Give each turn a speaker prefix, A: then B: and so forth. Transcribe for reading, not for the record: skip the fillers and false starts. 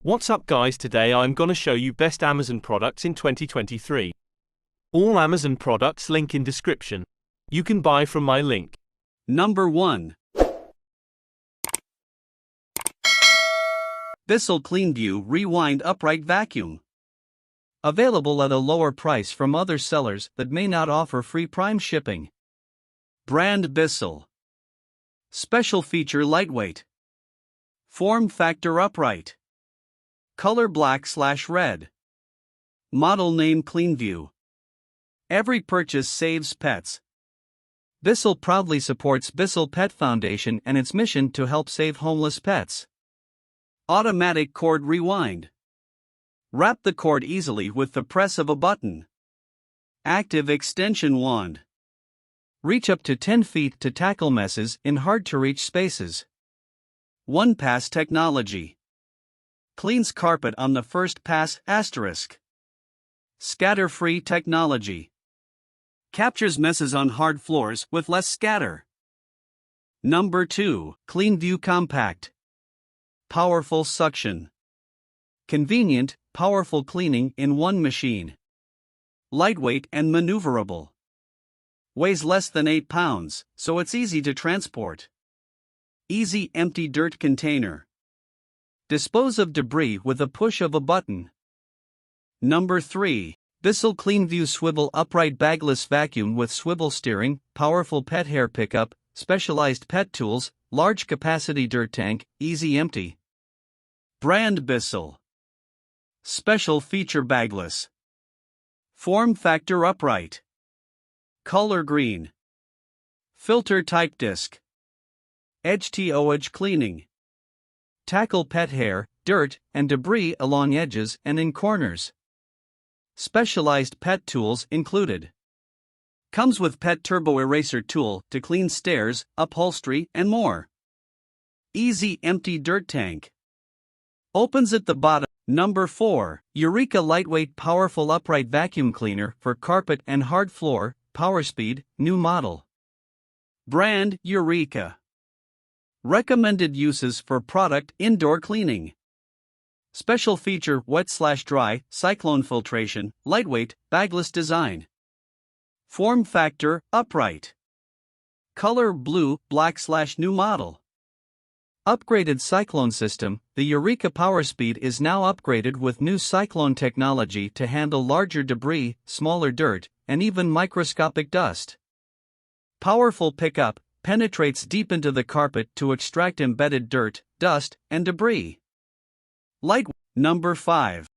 A: What's up guys, today I'm gonna show you best Amazon products in 2023. All Amazon products link in description. You can buy from my link.
B: Number 1. Bissell Cleanview Rewind Upright Vacuum. Available at a lower price from other sellers that may not offer free prime shipping. Brand Bissell. Special feature lightweight. Form factor upright. Color black/red. Model name Cleanview. Every purchase saves pets. Bissell proudly supports Bissell Pet Foundation and its mission to help save homeless pets. Automatic cord rewind. Wrap the cord easily with the press of a button. Active extension wand. Reach up to 10 feet to tackle messes in hard-to-reach spaces. One-pass technology. Cleans carpet on the first pass *. Scatter-free technology. Captures messes on hard floors with less scatter. Number 2. Cleanview Compact. Powerful suction. Convenient, powerful cleaning in one machine. Lightweight and maneuverable. Weighs less than 8 pounds, so it's easy to transport. Easy empty dirt container. Dispose of debris with a push of a button. Number 3. Bissell Cleanview Swivel Upright Bagless Vacuum with swivel steering, powerful pet hair pickup, specialized pet tools, large capacity dirt tank, easy empty. Brand Bissell. Special feature bagless. Form factor upright. Color green. Filter type disc. Edge-to-edge cleaning. Tackle pet hair, dirt, and debris along edges and in corners. Specialized pet tools included. Comes with pet turbo eraser tool to clean stairs, upholstery, and more. Easy empty dirt tank. Opens at the bottom. Number 4. Eureka Lightweight Powerful Upright Vacuum Cleaner for Carpet and Hard Floor, Power Speed, new model. Brand Eureka. Recommended uses for product indoor cleaning. Special feature wet/dry, cyclone filtration, lightweight, bagless design. Form factor upright. Color blue, black/new model. Upgraded cyclone system. The Eureka Power Speed is now upgraded with new cyclone technology to handle larger debris, smaller dirt, and even microscopic dust. Powerful pickup. Penetrates deep into the carpet to extract embedded dirt, dust, and debris. Light. Number 5.